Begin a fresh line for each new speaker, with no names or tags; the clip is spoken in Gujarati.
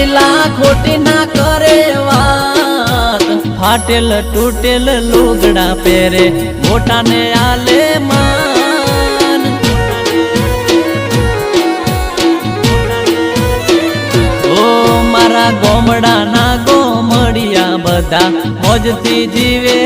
લીલા ખોટી ના કરે વાત, ફાટેલ તૂટેલ લુગડા પહેરે મોટાને આલે માન. ઓ મારા ગોમડાના ગોમડિયા બધા મોજથી જીવે